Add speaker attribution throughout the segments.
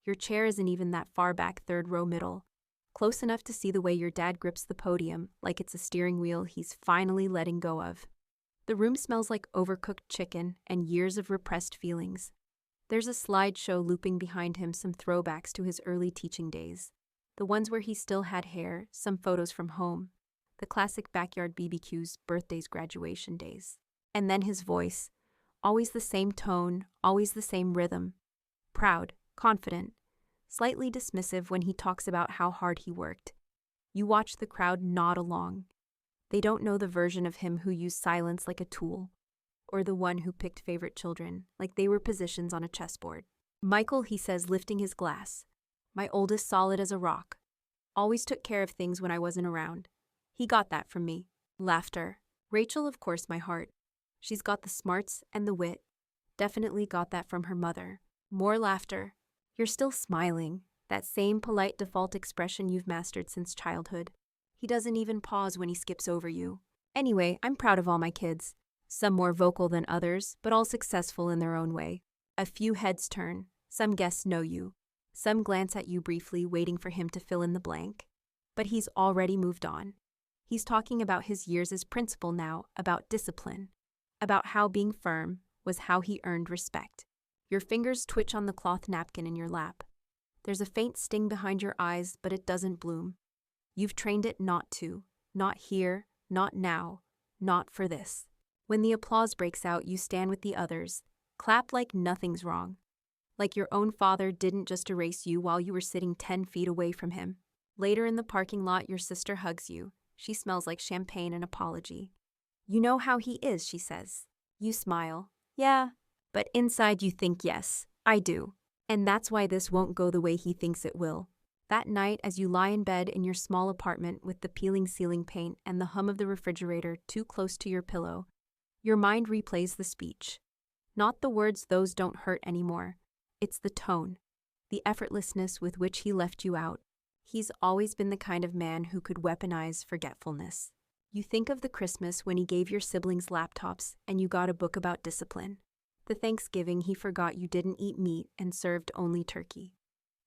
Speaker 1: Your chair isn't even that far back, third row middle. Close enough to see the way your dad grips the podium, like it's a steering wheel he's finally letting go of. The room smells like overcooked chicken and years of repressed feelings. There's a slideshow looping behind him, some throwbacks to his early teaching days. The ones where he still had hair, some photos from home. The classic backyard BBQs, birthdays, graduation days. And then his voice. Always the same tone, always the same rhythm. Proud, confident, slightly dismissive when he talks about how hard he worked. You watch the crowd nod along. They don't know the version of him who used silence like a tool, or the one who picked favorite children like they were positions on a chessboard. Michael, he says, lifting his glass. My oldest, solid as a rock. Always took care of things when I wasn't around. He got that from me. Laughter. Rachel, of course, my heart. She's got the smarts and the wit. Definitely got that from her mother. More laughter. You're still smiling. That same polite default expression you've mastered since childhood. He doesn't even pause when he skips over you. Anyway, I'm proud of all my kids. Some more vocal than others, but all successful in their own way. A few heads turn. Some guests know you. Some glance at you briefly, waiting for him to fill in the blank. But he's already moved on. He's talking about his years as principal now, about discipline, about how being firm was how he earned respect. Your fingers twitch on the cloth napkin in your lap. There's a faint sting behind your eyes, but it doesn't bloom. You've trained it not to. Not here, not now, not for this. When the applause breaks out, you stand with the others. Clap like nothing's wrong. Like your own father didn't just erase you while you were sitting 10 feet away from him. Later in the parking lot, your sister hugs you. She smells like champagne and apology. You know how he is, she says. You smile. Yeah. But inside you think, yes, I do. And that's why this won't go the way he thinks it will. That night, as you lie in bed in your small apartment with the peeling ceiling paint and the hum of the refrigerator too close to your pillow, your mind replays the speech. Not the words, those don't hurt anymore. It's the tone, the effortlessness with which he left you out. He's always been the kind of man who could weaponize forgetfulness. You think of the Christmas when he gave your siblings laptops and you got a book about discipline. The Thanksgiving he forgot you didn't eat meat and served only turkey.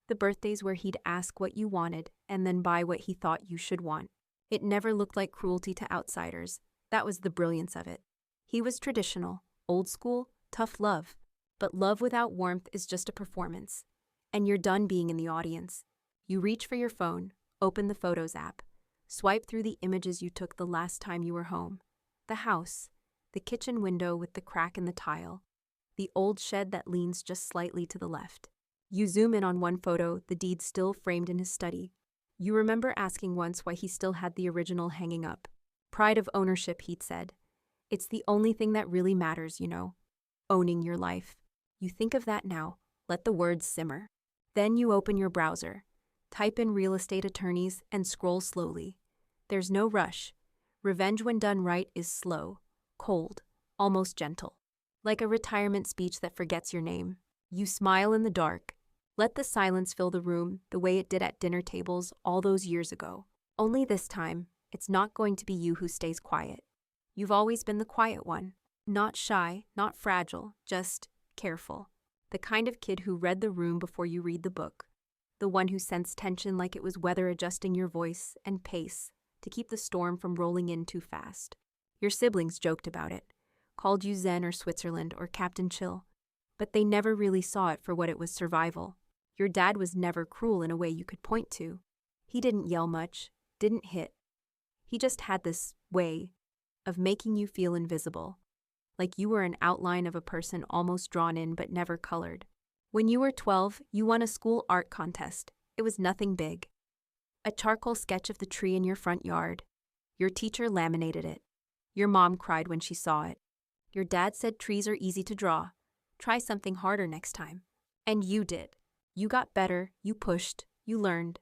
Speaker 1: The birthdays where he'd ask what you wanted and then buy what he thought you should want. It never looked like cruelty to outsiders. That was the brilliance of it. He was traditional, old school, tough love. But love without warmth is just a performance. And you're done being in the audience. You reach for your phone, open the Photos app, swipe through the images you took the last time you were home. The house, the kitchen window with the crack in the tile, the old shed that leans just slightly to the left. You zoom in on one photo, the deed still framed in his study. You remember asking once why he still had the original hanging up. Pride of ownership, he'd said. It's the only thing that really matters, you know. Owning your life. You think of that now. Let the words simmer. Then you open your browser. Type in real estate attorneys and scroll slowly. There's no rush. Revenge when done right is slow, cold, almost gentle. Like a retirement speech that forgets your name. You smile in the dark. Let the silence fill the room the way it did at dinner tables all those years ago. Only this time, it's not going to be you who stays quiet. You've always been the quiet one. Not shy, not fragile, just careful. The kind of kid who read the room before you read the book. The one who sensed tension like it was weather adjusting your voice and pace to keep the storm from rolling in too fast. Your siblings joked about it, called you Zen or Switzerland or Captain Chill, but they never really saw it for what it was: survival. Your dad was never cruel in a way you could point to. He didn't yell much, didn't hit. He just had this way of making you feel invisible, like you were an outline of a person almost drawn in but never colored. When you were 12, you won a school art contest. It was nothing big. A charcoal sketch of the tree in your front yard. Your teacher laminated it. Your mom cried when she saw it. Your dad said trees are easy to draw. Try something harder next time. And you did. You got better, you pushed, you learned.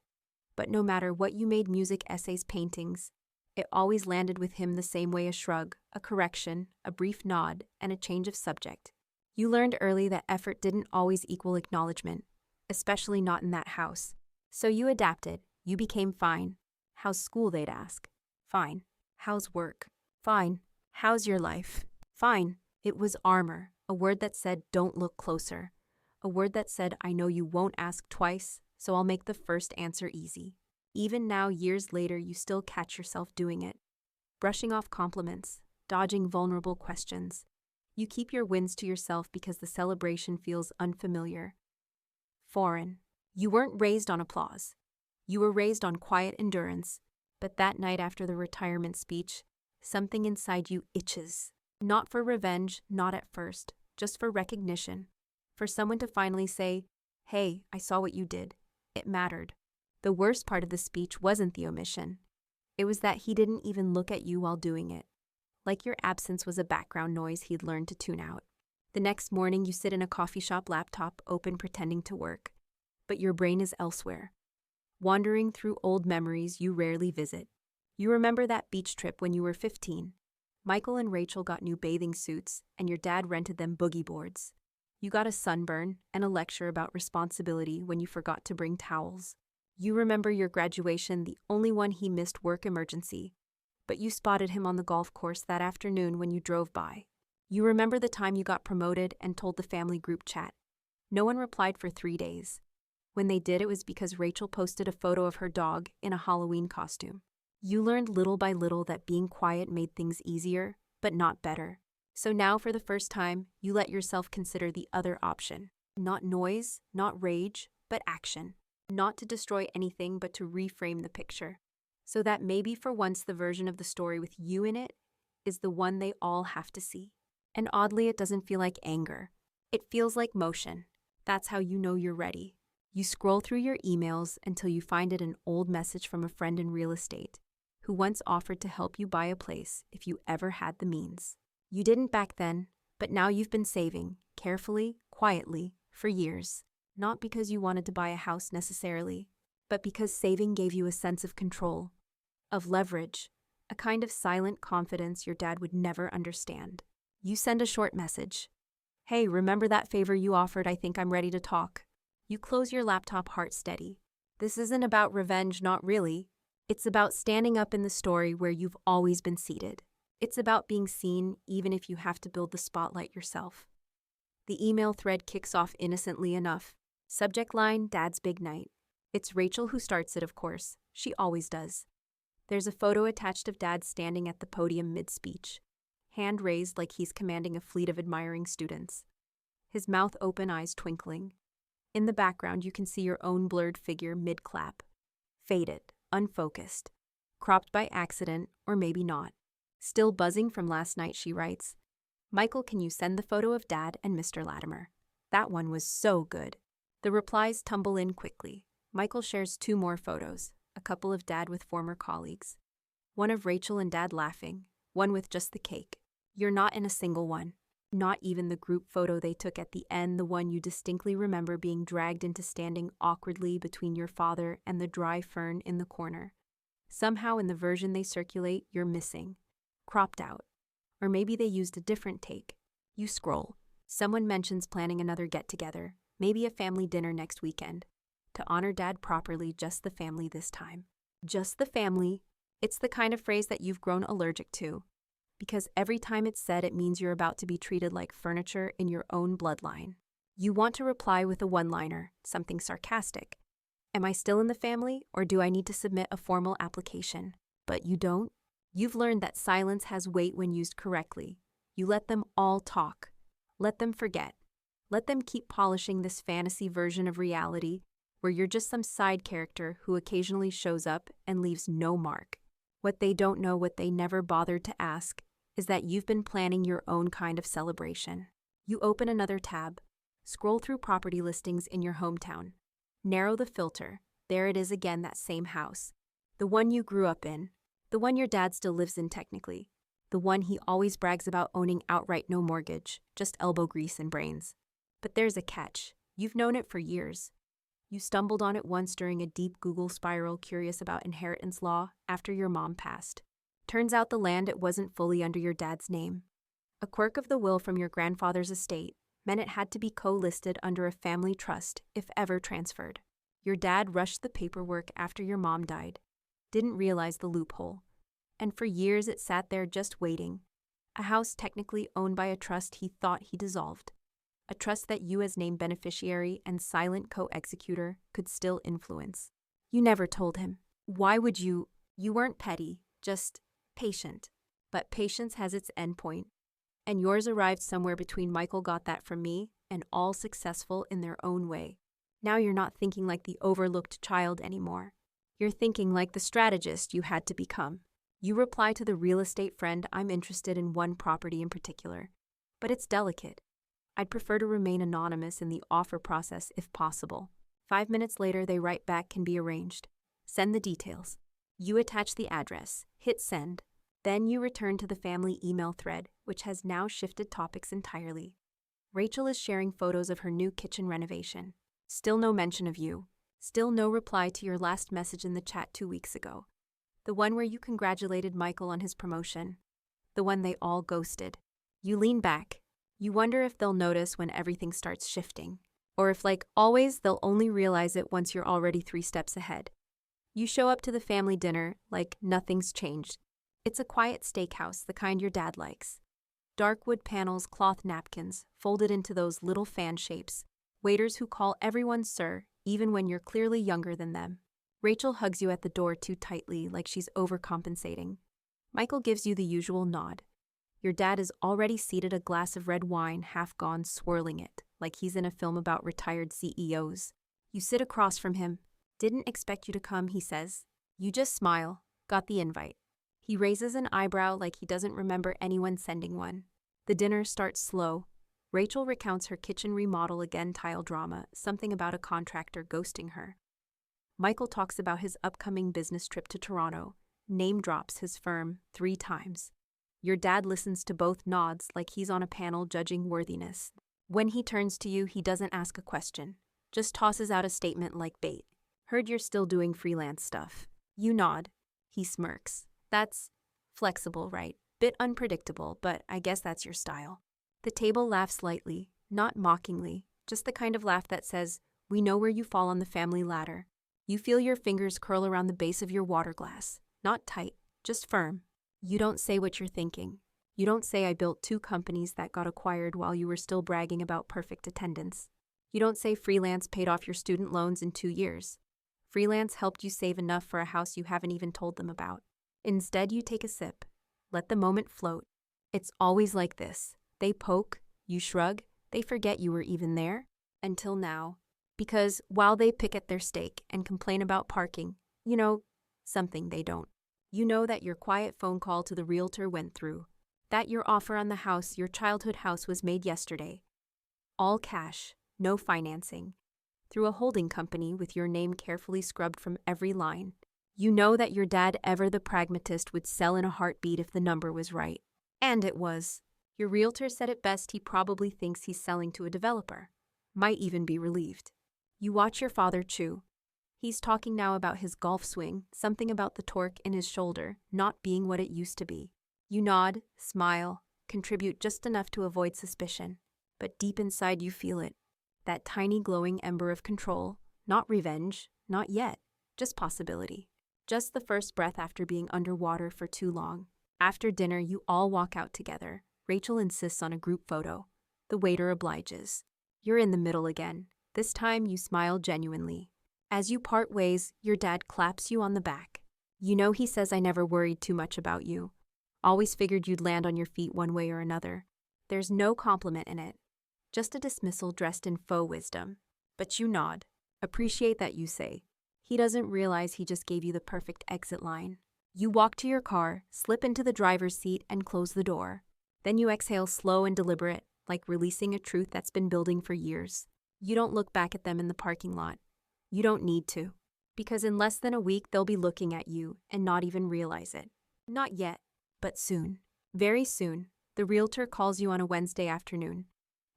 Speaker 1: But no matter what you made, music, essays, paintings, it always landed with him the same way: a shrug, a correction, a brief nod, and a change of subject. You learned early that effort didn't always equal acknowledgement, especially not in that house. So you adapted. You became fine. How's school, they'd ask. Fine. How's work? Fine. How's your life? Fine. It was armor, a word that said don't look closer, A word that said, I know you won't ask twice, so I'll make the first answer easy. Even now, years later, you still catch yourself doing it. Brushing off compliments, dodging vulnerable questions. You keep your wins to yourself because the celebration feels unfamiliar. Foreign. You weren't raised on applause. You were raised on quiet endurance. But that night after the retirement speech, something inside you itches. Not for revenge, not at first, just for recognition. For someone to finally say, hey, I saw what you did. It mattered. The worst part of the speech wasn't the omission. It was that he didn't even look at you while doing it. Like your absence was a background noise he'd learned to tune out. The next morning, you sit in a coffee shop laptop open pretending to work. But your brain is elsewhere. Wandering through old memories you rarely visit. You remember that beach trip when you were 15. Michael and Rachel got new bathing suits, and your dad rented them boogie boards. You got a sunburn and a lecture about responsibility when you forgot to bring towels. You remember your graduation, the only one he missed work emergency, but you spotted him on the golf course that afternoon when you drove by. You remember the time you got promoted and told the family group chat. No one replied for 3 days. When they did, it was because Rachel posted a photo of her dog in a Halloween costume. You learned little by little that being quiet made things easier, but not better. So now, for the first time, you let yourself consider the other option. Not noise, not rage, but action. Not to destroy anything, but to reframe the picture. So that maybe for once the version of the story with you in it is the one they all have to see. And oddly, it doesn't feel like anger. It feels like motion. That's how you know you're ready. You scroll through your emails until you find it an old message from a friend in real estate who once offered to help you buy a place if you ever had the means. You didn't back then, but now you've been saving, carefully, quietly, for years. Not because you wanted to buy a house necessarily, but because saving gave you a sense of control, of leverage, a kind of silent confidence your dad would never understand. You send a short message. Hey, remember that favor you offered? I think I'm ready to talk. You close your laptop, heart steady. This isn't about revenge, not really. It's about standing up in the story where you've always been seated. It's about being seen, even if you have to build the spotlight yourself. The email thread kicks off innocently enough. Subject line, Dad's big night. It's Rachel who starts it, of course. She always does. There's a photo attached of Dad standing at the podium mid-speech, hand raised like he's commanding a fleet of admiring students. His mouth open, eyes twinkling. In the background, you can see your own blurred figure mid-clap. Faded, unfocused, cropped by accident, or maybe not. Still buzzing from last night, she writes, Michael, can you send the photo of Dad and Mr. Latimer? That one was so good. The replies tumble in quickly. Michael shares 2 more photos, a couple of Dad with former colleagues. One of Rachel and Dad laughing, one with just the cake. You're not in a single one. Not even the group photo they took at the end, the one you distinctly remember being dragged into standing awkwardly between your father and the dry fern in the corner. Somehow in the version they circulate, you're missing. Cropped out. Or maybe they used a different take. You scroll. Someone mentions planning another get-together, maybe a family dinner next weekend. To honor Dad properly, just the family this time. Just the family. It's the kind of phrase that you've grown allergic to. Because every time it's said, it means you're about to be treated like furniture in your own bloodline. You want to reply with a one-liner, something sarcastic. Am I still in the family, or do I need to submit a formal application? But you don't. You've learned that silence has weight when used correctly. You let them all talk. Let them forget. Let them keep polishing this fantasy version of reality where you're just some side character who occasionally shows up and leaves no mark. What they don't know, what they never bothered to ask, is that you've been planning your own kind of celebration. You open another tab, scroll through property listings in your hometown, narrow the filter. There it is again, that same house. The one you grew up in. The one your dad still lives in technically. The one he always brags about owning outright, no mortgage, just elbow grease and brains. But there's a catch. You've known it for years. You stumbled on it once during a deep Google spiral curious about inheritance law after your mom passed. Turns out the land, it wasn't fully under your dad's name. A quirk of the will from your grandfather's estate meant it had to be co-listed under a family trust if ever transferred. Your dad rushed the paperwork after your mom died. Didn't realize the loophole. And for years it sat there just waiting. A house technically owned by a trust he thought he dissolved. A trust that you as named beneficiary and silent co-executor could still influence. You never told him. Why would you? You weren't petty, just patient. But patience has its endpoint. And yours arrived somewhere between Michael got that from me and all successful in their own way. Now you're not thinking like the overlooked child anymore. You're thinking like the strategist you had to become. You reply to the real estate friend, I'm interested in one property in particular. But it's delicate. I'd prefer to remain anonymous in the offer process if possible. 5 minutes later, they write back, can be arranged. Send the details. You attach the address, hit send. Then you return to the family email thread, which has now shifted topics entirely. Rachel is sharing photos of her new kitchen renovation. Still no mention of you. Still no reply to your last message in the chat 2 weeks ago. The one where you congratulated Michael on his promotion. The one they all ghosted. You lean back. You wonder if they'll notice when everything starts shifting. Or if, like always, they'll only realize it once you're already 3 steps ahead. You show up to the family dinner like nothing's changed. It's a quiet steakhouse, the kind your dad likes. Dark wood panels, cloth napkins, folded into those little fan shapes. Waiters who call everyone sir, even when you're clearly younger than them. Rachel hugs you at the door too tightly, like she's overcompensating. Michael gives you the usual nod. Your dad is already seated, a glass of red wine, half gone, swirling it, like he's in a film about retired CEOs. You sit across from him. Didn't expect you to come, he says. You just smile. Got the invite. He raises an eyebrow like he doesn't remember anyone sending one. The dinner starts slow. Rachel recounts her kitchen remodel again, tile drama, something about a contractor ghosting her. Michael talks about his upcoming business trip to Toronto, name drops his firm 3 times. Your dad listens to both, nods like he's on a panel judging worthiness. When he turns to you, he doesn't ask a question, just tosses out a statement like bait. Heard you're still doing freelance stuff. You nod. He smirks. That's flexible, right? Bit unpredictable, but I guess that's your style. The table laughs lightly, not mockingly, just the kind of laugh that says, we know where you fall on the family ladder. You feel your fingers curl around the base of your water glass. Not tight, just firm. You don't say what you're thinking. You don't say I built 2 companies that got acquired while you were still bragging about perfect attendance. You don't say freelance paid off your student loans in 2 years. Freelance helped you save enough for a house you haven't even told them about. Instead, you take a sip. Let the moment float. It's always like this. They poke, you shrug, they forget you were even there. Until now. Because while they pick at their steak and complain about parking, you know, something they don't. You know that your quiet phone call to the realtor went through. That your offer on the house, your childhood house, was made yesterday. All cash, no financing. Through a holding company with your name carefully scrubbed from every line. You know that your dad, ever the pragmatist, would sell in a heartbeat if the number was right. And it was. Your realtor said it best, he probably thinks he's selling to a developer. Might even be relieved. You watch your father chew. He's talking now about his golf swing, something about the torque in his shoulder, not being what it used to be. You nod, smile, contribute just enough to avoid suspicion. But deep inside you feel it. That tiny glowing ember of control, not revenge, not yet, just possibility. Just the first breath after being underwater for too long. After dinner, you all walk out together. Rachel insists on a group photo. The waiter obliges. You're in the middle again. This time you smile genuinely. As you part ways, your dad claps you on the back. You know he says I never worried too much about you. Always figured you'd land on your feet one way or another. There's no compliment in it. Just a dismissal dressed in faux wisdom. But you nod. Appreciate that, you say. He doesn't realize he just gave you the perfect exit line. You walk to your car, slip into the driver's seat, and close the door. Then you exhale slow and deliberate, like releasing a truth that's been building for years. You don't look back at them in the parking lot. You don't need to. Because in less than a week, they'll be looking at you and not even realize it. Not yet, but soon. Very soon. The realtor calls you on a Wednesday afternoon.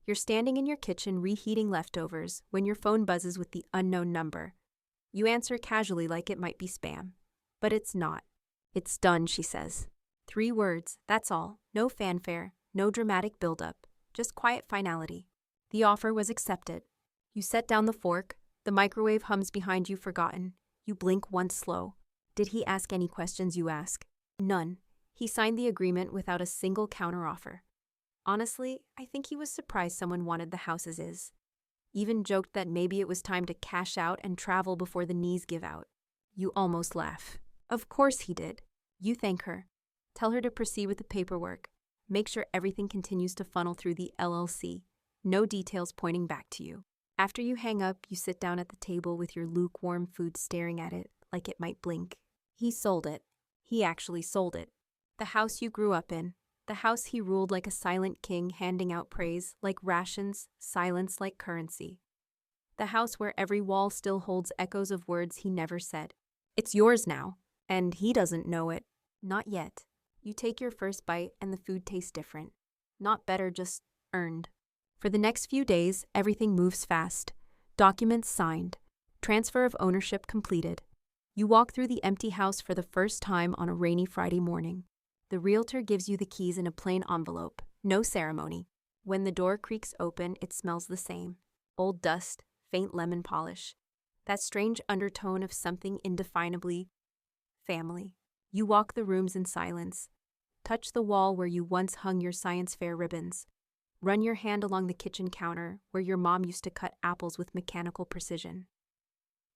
Speaker 1: You're standing in your kitchen reheating leftovers when your phone buzzes with the unknown number. You answer casually like it might be spam. But it's not. It's done, she says. 3 words, that's all. No fanfare, no dramatic buildup, just quiet finality. The offer was accepted. You set down the fork. The microwave hums behind you, forgotten. You blink once slow. Did he ask any questions, you ask? None. He signed the agreement without a single counteroffer. Honestly, I think he was surprised someone wanted the house as is. Even joked that maybe it was time to cash out and travel before the knees give out. You almost laugh. Of course he did. You thank her. Tell her to proceed with the paperwork. Make sure everything continues to funnel through the LLC. No details pointing back to you. After you hang up, you sit down at the table with your lukewarm food staring at it like it might blink. He sold it. He actually sold it. The house you grew up in. The house he ruled like a silent king, handing out praise like rations, silence like currency. The house where every wall still holds echoes of words he never said. It's yours now, and he doesn't know it. Not yet. You take your first bite and the food tastes different. Not better, just earned. For the next few days, everything moves fast. Documents signed. Transfer of ownership completed. You walk through the empty house for the first time on a rainy Friday morning. The realtor gives you the keys in a plain envelope. No ceremony. When the door creaks open, it smells the same. Old dust, faint lemon polish. That strange undertone of something indefinably family. You walk the rooms in silence. Touch the wall where you once hung your science fair ribbons. Run your hand along the kitchen counter where your mom used to cut apples with mechanical precision.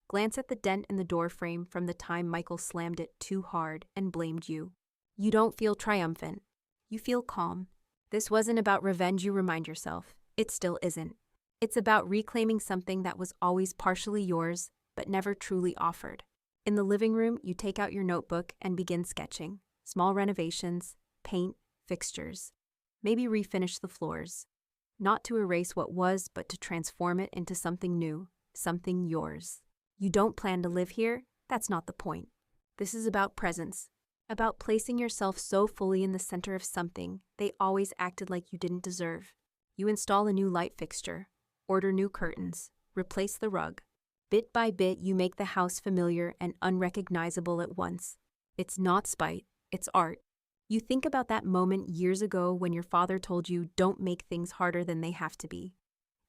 Speaker 1: Glance at the dent in the door frame from the time Michael slammed it too hard and blamed you. You don't feel triumphant. You feel calm. This wasn't about revenge, you remind yourself. It still isn't. It's about reclaiming something that was always partially yours, but never truly offered. In the living room, you take out your notebook and begin sketching. Small renovations, paint, fixtures. Maybe refinish the floors. Not to erase what was, but to transform it into something new, something yours. You don't plan to live here? That's not the point. This is about presence. About placing yourself so fully in the center of something they always acted like you didn't deserve. You install a new light fixture, order new curtains, replace the rug. Bit by bit, you make the house familiar and unrecognizable at once. It's not spite, it's art. You think about that moment years ago when your father told you don't make things harder than they have to be.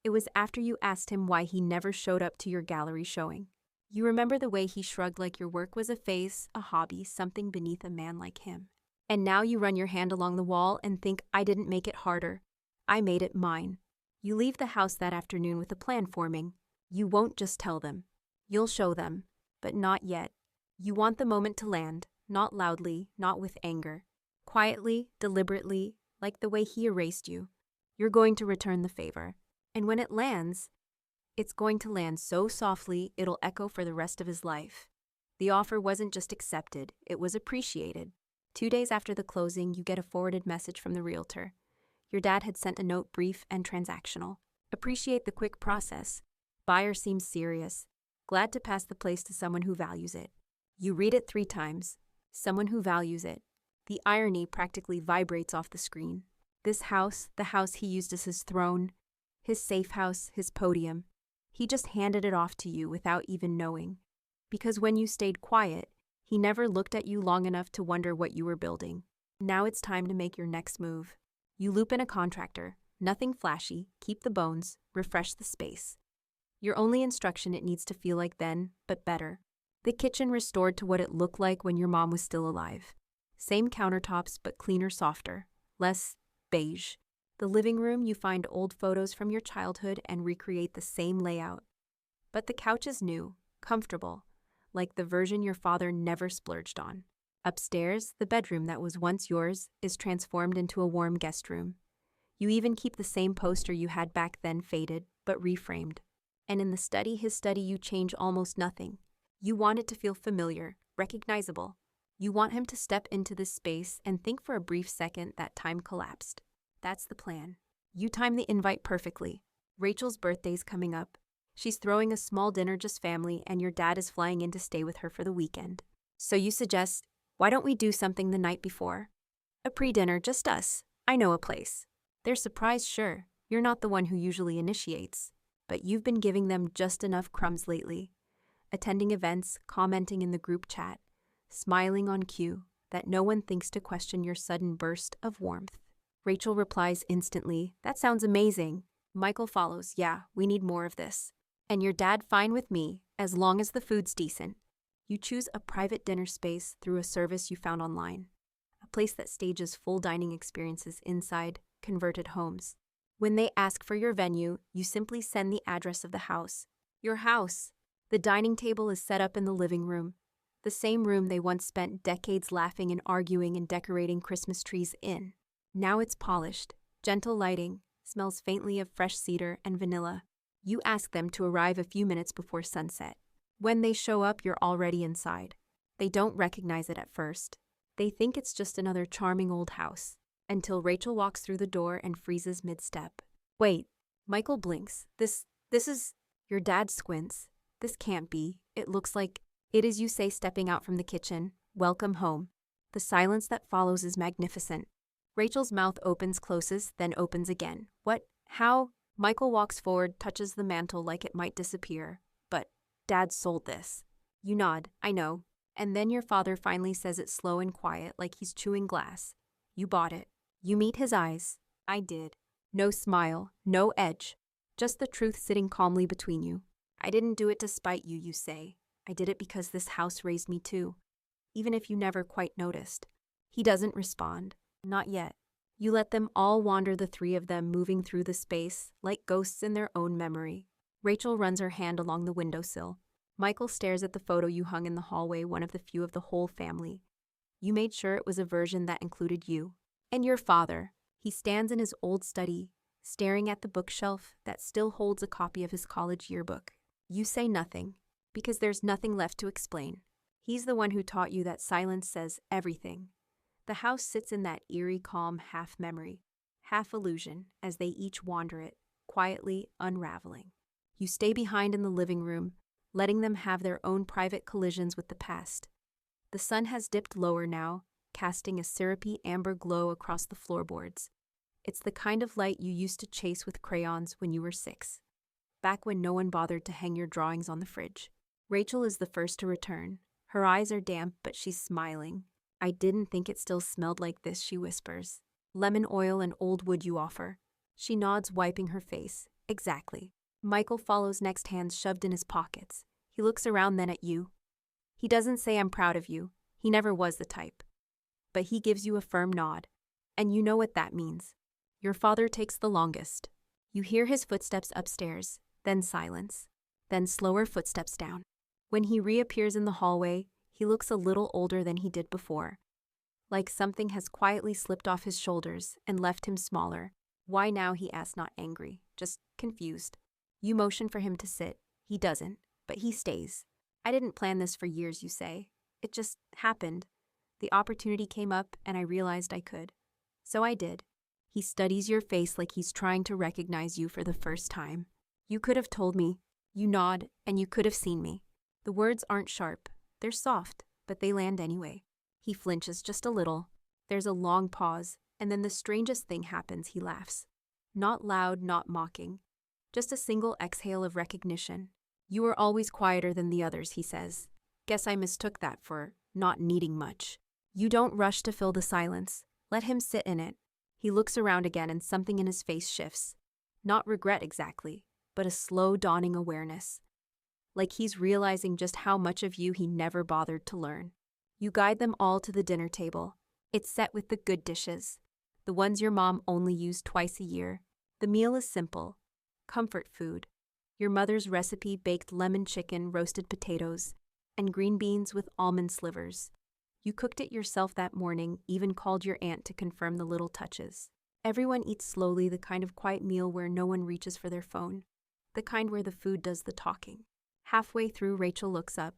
Speaker 1: It was after you asked him why he never showed up to your gallery showing. You remember the way he shrugged like your work was a phase, a hobby, something beneath a man like him. And now you run your hand along the wall and think, I didn't make it harder. I made it mine. You leave the house that afternoon with a plan forming. You won't just tell them. You'll show them, but not yet. You want the moment to land, not loudly, not with anger. Quietly, deliberately, like the way he erased you. You're going to return the favor. And when it lands, it's going to land so softly it'll echo for the rest of his life. The offer wasn't just accepted, it was appreciated. 2 days after the closing, you get a forwarded message from the realtor. Your dad had sent a note brief and transactional. Appreciate the quick process. Buyer seems serious. Glad to pass the place to someone who values it. You read it 3 times. Someone who values it. The irony practically vibrates off the screen. This house, the house he used as his throne, his safe house, his podium. He just handed it off to you without even knowing. Because when you stayed quiet, he never looked at you long enough to wonder what you were building. Now it's time to make your next move. You loop in a contractor. Nothing flashy. Keep the bones. Refresh the space. Your only instruction, it needs to feel like then, but better. The kitchen restored to what it looked like when your mom was still alive. Same countertops, but cleaner, softer. Less beige. The living room, you find old photos from your childhood and recreate the same layout. But the couch is new, comfortable, like the version your father never splurged on. Upstairs, the bedroom that was once yours is transformed into a warm guest room. You even keep the same poster you had back then, faded, but reframed. And in the study, his study, you change almost nothing. You want it to feel familiar, recognizable. You want him to step into this space and think for a brief second that time collapsed. That's the plan. You time the invite perfectly. Rachel's birthday's coming up. She's throwing a small dinner, just family, and your dad is flying in to stay with her for the weekend. So you suggest, why don't we do something the night before? A pre-dinner, just us. I know a place. They're surprised, sure. You're not the one who usually initiates. But you've been giving them just enough crumbs lately. Attending events, commenting in the group chat, smiling on cue, that no one thinks to question your sudden burst of warmth. Rachel replies instantly, that sounds amazing. Michael follows, yeah, we need more of this. And your dad, fine with me, as long as the food's decent. You choose a private dinner space through a service you found online. A place that stages full dining experiences inside, converted homes. When they ask for your venue, you simply send the address of the house. Your house. The dining table is set up in the living room, the same room they once spent decades laughing and arguing and decorating Christmas trees in. Now it's polished, gentle lighting, smells faintly of fresh cedar and vanilla. You ask them to arrive a few minutes before sunset. When they show up, you're already inside. They don't recognize it at first. They think it's just another charming old house, until Rachel walks through the door and freezes mid-step. Wait, Michael blinks. This is... Your dad squints. This can't be. It looks like... It is you say stepping out from the kitchen. Welcome home. The silence that follows is magnificent. Rachel's mouth closes, then opens again. What? How? Michael walks forward, touches the mantle like it might disappear. But Dad sold this. You nod. I know. And then your father finally says it slow and quiet, like he's chewing glass. You bought it. You meet his eyes. I did. No smile, no edge. Just the truth sitting calmly between you. I didn't do it to spite you, you say. I did it because this house raised me too. Even if you never quite noticed. He doesn't respond. Not yet. You let them all wander, the three of them moving through the space, like ghosts in their own memory. Rachel runs her hand along the windowsill. Michael stares at the photo you hung in the hallway, one of the few of the whole family. You made sure it was a version that included you. And your father. He stands in his old study, staring at the bookshelf that still holds a copy of his college yearbook. You say nothing, because there's nothing left to explain. He's the one who taught you that silence says everything. The house sits in that eerie calm, half memory, half illusion, as they each wander it, quietly unraveling. You stay behind in the living room, letting them have their own private collisions with the past. The sun has dipped lower now, casting a syrupy amber glow across the floorboards. It's the kind of light you used to chase with crayons when you were 6, back when no one bothered to hang your drawings on the fridge. Rachel is the first to return. Her eyes are damp, but she's smiling. I didn't think it still smelled like this, she whispers. Lemon oil and old wood you offer. She nods, wiping her face. Exactly. Michael follows next, hands shoved in his pockets. He looks around, then at you. He doesn't say I'm proud of you. He never was the type. But he gives you a firm nod. And you know what that means. Your father takes the longest. You hear his footsteps upstairs, then silence, then slower footsteps down. When he reappears in the hallway, he looks a little older than he did before. Like something has quietly slipped off his shoulders and left him smaller. Why now, he asks, not angry, just confused. You motion for him to sit. He doesn't, but he stays. I didn't plan this for years, you say. It just happened. The opportunity came up and I realized I could. So I did. He studies your face like he's trying to recognize you for the first time. You could have told me. You nod, and you could have seen me. The words aren't sharp. They're soft, but they land anyway. He flinches just a little. There's a long pause, and then the strangest thing happens. He laughs. Not loud, not mocking. Just a single exhale of recognition. You were always quieter than the others, he says. Guess I mistook that for not needing much. You don't rush to fill the silence. Let him sit in it. He looks around again and something in his face shifts. Not regret exactly, but a slow dawning awareness. Like he's realizing just how much of you he never bothered to learn. You guide them all to the dinner table. It's set with the good dishes, the ones your mom only used twice a year. The meal is simple. Comfort food. Your mother's recipe: baked lemon chicken, roasted potatoes, and green beans with almond slivers. You cooked it yourself that morning, even called your aunt to confirm the little touches. Everyone eats slowly, the kind of quiet meal where no one reaches for their phone. The kind where the food does the talking. Halfway through, Rachel looks up.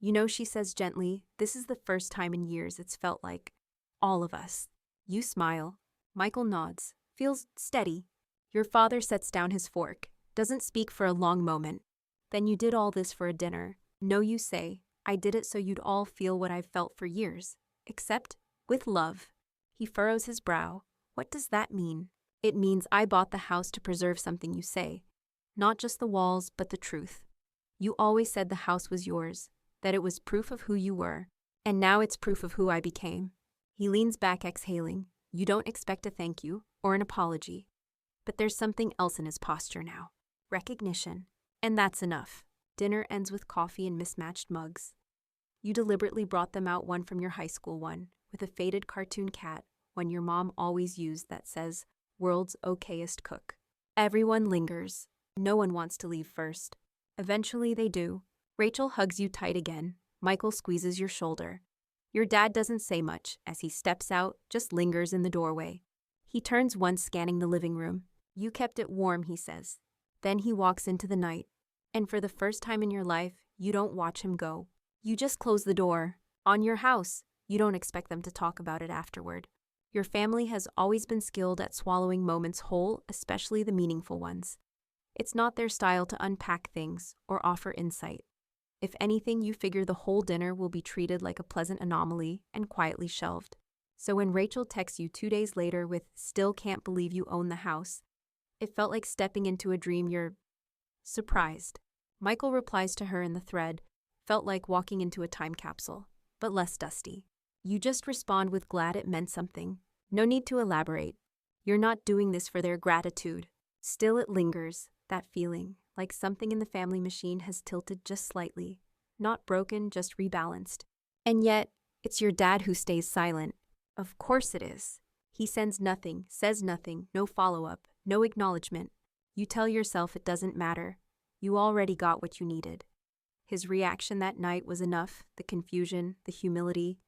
Speaker 1: You know, she says gently, this is the first time in years it's felt like all of us. You smile. Michael nods. Feels steady. Your father sets down his fork. Doesn't speak for a long moment. Then you did all this for a dinner. No, you say. I did it so you'd all feel what I've felt for years. Except with love. He furrows his brow. What does that mean? It means I bought the house to preserve something, you say. Not just the walls, but the truth. You always said the house was yours, that it was proof of who you were, and now it's proof of who I became. He leans back, exhaling. You don't expect a thank you or an apology. But there's something else in his posture now. Recognition. And that's enough. Dinner ends with coffee and mismatched mugs. You deliberately brought them out, one from your high school, one with a faded cartoon cat, one your mom always used that says, world's okayest cook. Everyone lingers. No one wants to leave first. Eventually they do. Rachel hugs you tight again. Michael squeezes your shoulder. Your dad doesn't say much as he steps out, just lingers in the doorway. He turns once, scanning the living room. You kept it warm, he says. Then he walks into the night. And for the first time in your life, you don't watch him go. You just close the door. On your house, you don't expect them to talk about it afterward. Your family has always been skilled at swallowing moments whole, especially the meaningful ones. It's not their style to unpack things or offer insight. If anything, you figure the whole dinner will be treated like a pleasant anomaly and quietly shelved. So when Rachel texts you 2 days later with "still can't believe you own the house," it felt like stepping into a dream. You're surprised. Michael replies to her in the thread, felt like walking into a time capsule, but less dusty. You just respond with "glad it meant something." No need to elaborate. You're not doing this for their gratitude. Still it lingers, that feeling, like something in the family machine has tilted just slightly. Not broken, just rebalanced. And yet, it's your dad who stays silent. Of course it is. He sends nothing, says nothing, no follow-up, no acknowledgement. You tell yourself it doesn't matter. You already got what you needed. His reaction that night was enough, the confusion, the humility,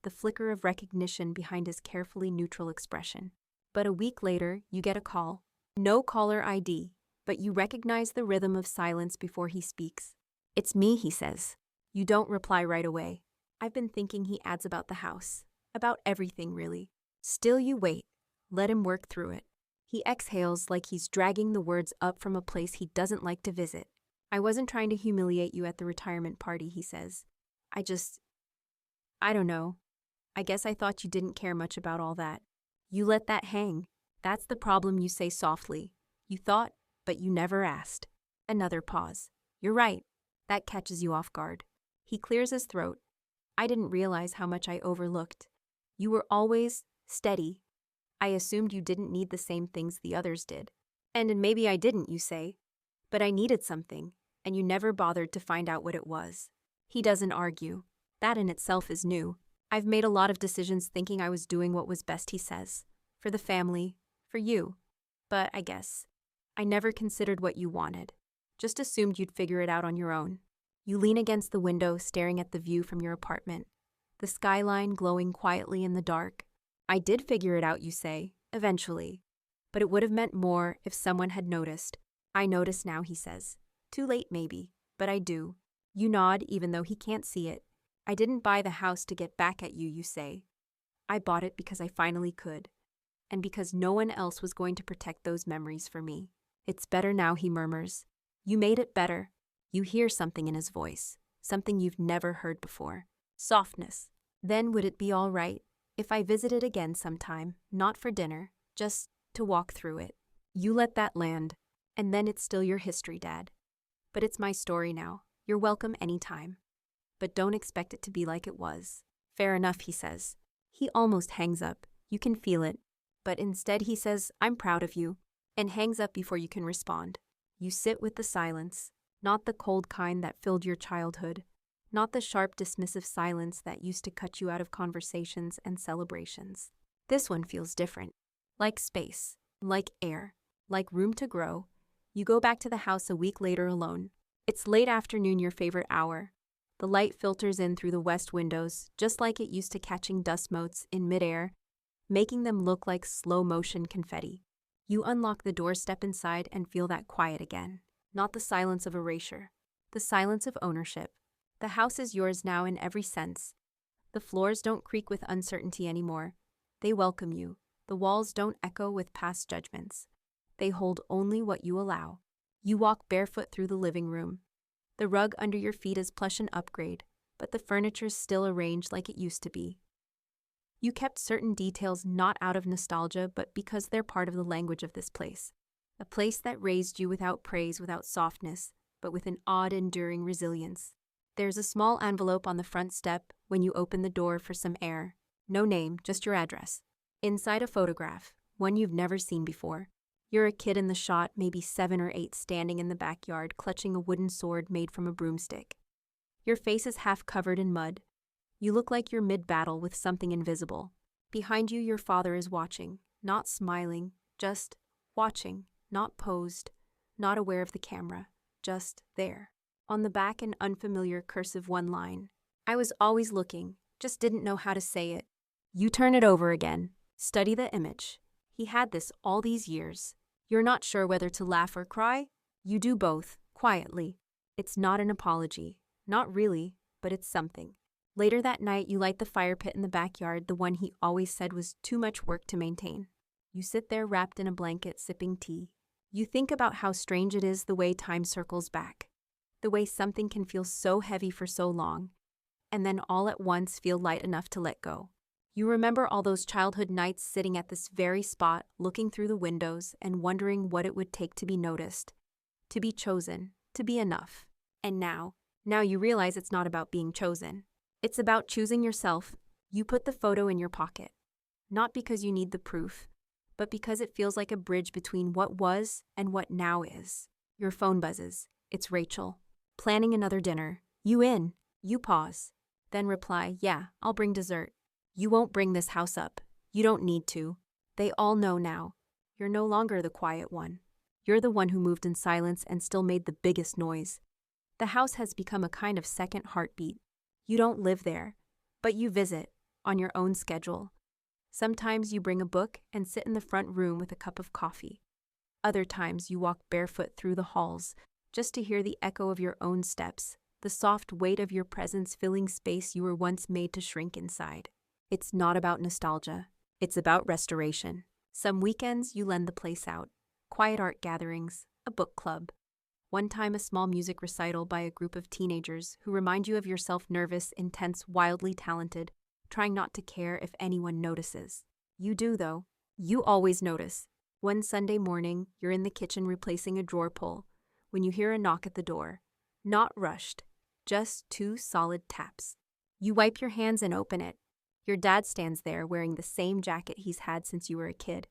Speaker 1: the flicker of recognition behind his carefully neutral expression. But a week later, you get a call. No caller ID, but you recognize the rhythm of silence before he speaks. "It's me," he says. You don't reply right away. "I've been thinking," he adds, "about the house. About everything, really." Still you wait. Let him work through it. He exhales like he's dragging the words up from a place he doesn't like to visit. "I wasn't trying to humiliate you at the retirement party," he says. I don't know. I guess I thought you didn't care much about all that." You let that hang. "That's the problem," you say softly. "You thought, but you never asked." Another pause. "You're right." That catches you off guard. He clears his throat. "I didn't realize how much I overlooked. You were always steady. I assumed you didn't need the same things the others did." And maybe I didn't, you say. But I needed something, and you never bothered to find out what it was. He doesn't argue. That in itself is new. "I've made a lot of decisions thinking I was doing what was best," he says. "For the family, for you. But I guess I never considered what you wanted. Just assumed you'd figure it out on your own." You lean against the window, staring at the view from your apartment, the skyline glowing quietly in the dark. "I did figure it out," you say, "eventually. But it would have meant more if someone had noticed." "I notice now," he says. "Too late, maybe, but I do." You nod, even though he can't see it. "I didn't buy the house to get back at you," you say. "I bought it because I finally could, and because no one else was going to protect those memories for me." "It's better now," he murmurs. "You made it better." You hear something in his voice, something you've never heard before. Softness. "Then would it be all right if I visited again sometime, not for dinner, just to walk through it?" You let that land, and then it's still your history, Dad. "But it's my story now. You're welcome anytime. But don't expect it to be like it was." "Fair enough," he says. He almost hangs up. You can feel it. But instead he says, "I'm proud of you," and hangs up before you can respond. You sit with the silence, not the cold kind that filled your childhood, not the sharp, dismissive silence that used to cut you out of conversations and celebrations. This one feels different. Like space, like air, like room to grow. You go back to the house a week later alone. It's late afternoon, your favorite hour. The light filters in through the west windows, just like it used to, catching dust motes in midair, making them look like slow-motion confetti. You unlock the door, step inside, and feel that quiet again. Not the silence of erasure, the silence of ownership. The house is yours now in every sense. The floors don't creak with uncertainty anymore. They welcome you. The walls don't echo with past judgments. They hold only what you allow. You walk barefoot through the living room. The rug under your feet is plush and upgrade, but the furniture's still arranged like it used to be. You kept certain details not out of nostalgia, but because they're part of the language of this place. A place that raised you without praise, without softness, but with an odd, enduring resilience. There's a small envelope on the front step when you open the door for some air. No name, just your address. Inside, a photograph, one you've never seen before. You're a kid in the shot, maybe 7 or 8, standing in the backyard, clutching a wooden sword made from a broomstick. Your face is half covered in mud. You look like you're mid-battle with something invisible. Behind you, your father is watching, not smiling, Just watching, not posed, not aware of the camera, just there. On the back, an unfamiliar cursive one line. I was always looking, just didn't know how to say it. You turn it over again. Study the image. He had this all these years. You're not sure whether to laugh or cry? You do both, quietly. It's not an apology. Not really, but it's something. Later that night, you light the fire pit in the backyard, the one he always said was too much work to maintain. You sit there wrapped in a blanket, sipping tea. You think about how strange it is the way time circles back. The way something can feel so heavy for so long, and then all at once feel light enough to let go. You remember all those childhood nights sitting at this very spot, looking through the windows and wondering what it would take to be noticed, to be chosen, to be enough. And now you realize it's not about being chosen. It's about choosing yourself. You put the photo in your pocket, not because you need the proof, but because it feels like a bridge between what was and what now is. Your phone buzzes. It's Rachel. Planning another dinner. You in. You pause. Then reply, yeah, I'll bring dessert. You won't bring this house up. You don't need to. They all know now. You're no longer the quiet one. You're the one who moved in silence and still made the biggest noise. The house has become a kind of second heartbeat. You don't live there, but you visit, on your own schedule. Sometimes you bring a book and sit in the front room with a cup of coffee. Other times you walk barefoot through the halls, just to hear the echo of your own steps, the soft weight of your presence filling space you were once made to shrink inside. It's not about nostalgia. It's about restoration. Some weekends you lend the place out. Quiet art gatherings, a book club. One time a small music recital by a group of teenagers who remind you of yourself, nervous, intense, wildly talented, trying not to care if anyone notices. You do, though. You always notice. One Sunday morning, you're in the kitchen replacing a drawer pull when you hear a knock at the door. Not rushed, just 2 solid taps. You wipe your hands and open it. Your dad stands there wearing the same jacket he's had since you were a kid.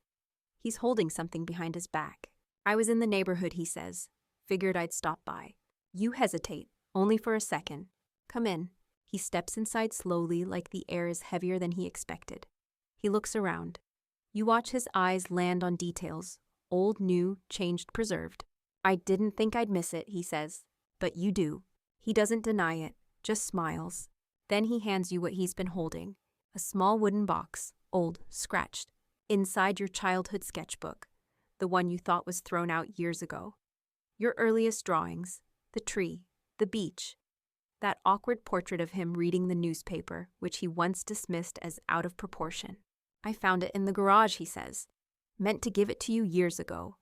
Speaker 1: He's holding something behind his back. I was in the neighborhood, he says. Figured I'd stop by. You hesitate, only for a second. Come in. He steps inside slowly, like the air is heavier than he expected. He looks around. You watch his eyes land on details. Old, new, changed, preserved. I didn't think I'd miss it, he says. But you do. He doesn't deny it, just smiles. Then he hands you what he's been holding. A small wooden box, old, scratched. Inside your childhood sketchbook, the one you thought was thrown out years ago. Your earliest drawings, the tree, the beach, that awkward portrait of him reading the newspaper, which he once dismissed as out of proportion. I found it in the garage, he says. Meant to give it to you years ago.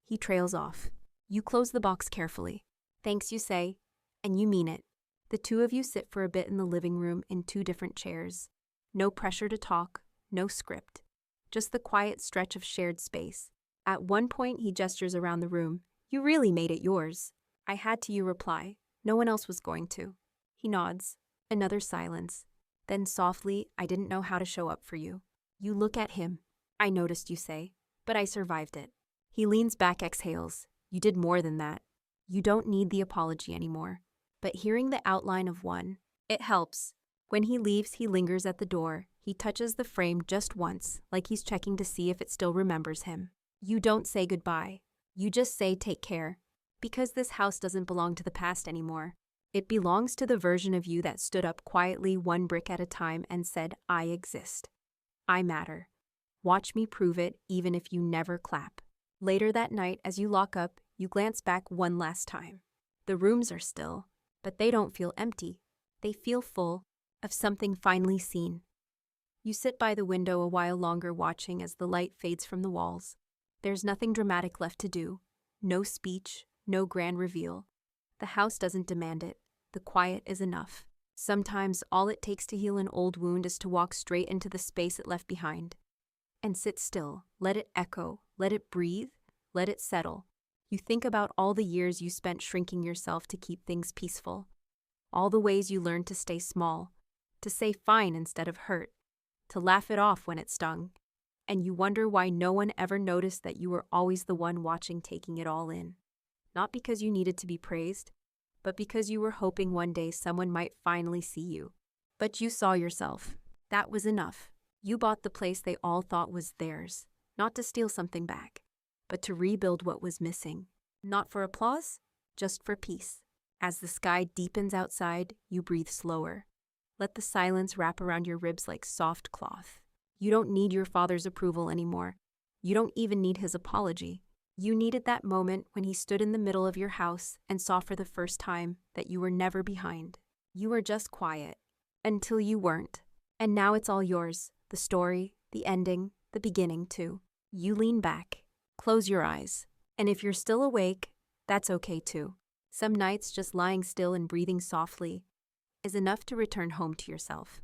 Speaker 1: He trails off. You close the box carefully. Thanks, you say, and you mean it. The two of you sit for a bit in the living room in 2 different chairs. No pressure to talk, no script. Just the quiet stretch of shared space. At one point, he gestures around the room. You really made it yours. I had to, you reply. No one else was going to. He nods. Another silence. Then softly, I didn't know how to show up for you. You look at him. I noticed, you say, but I survived it. He leans back, exhales. You did more than that. You don't need the apology anymore. But hearing the outline of one, it helps. When he leaves, he lingers at the door. He touches the frame just once, like he's checking to see if it still remembers him. You don't say goodbye. You just say take care. Because this house doesn't belong to the past anymore. It belongs to the version of you that stood up quietly, 1 brick at a time, and said, I exist. I matter. Watch me prove it, even if you never clap. Later that night, as you lock up, you glance back one last time. The rooms are still, but they don't feel empty. They feel full of something finally seen. You sit by the window a while longer, watching as the light fades from the walls. There's nothing dramatic left to do. No speech, no grand reveal. The house doesn't demand it. The quiet is enough. Sometimes all it takes to heal an old wound is to walk straight into the space it left behind. And sit still. Let it echo. Let it breathe. Let it settle. You think about all the years you spent shrinking yourself to keep things peaceful. All the ways you learned to stay small. To say fine instead of hurt. To laugh it off when it stung. And you wonder why no one ever noticed that you were always the one watching, taking it all in. Not because you needed to be praised, but because you were hoping one day someone might finally see you. But you saw yourself. That was enough. You bought the place they all thought was theirs. not to steal something back, but to rebuild what was missing. Not for applause, just for peace. As the sky deepens outside, you breathe slower. Let the silence wrap around your ribs like soft cloth. You don't need your father's approval anymore. You don't even need his apology. You needed that moment when he stood in the middle of your house and saw for the first time that you were never behind. You were just quiet. Until you weren't. And now it's all yours. The story, the ending, the beginning too. You lean back, close your eyes. And if you're still awake, that's okay too. Some nights just lying still and breathing softly is enough to return home to yourself.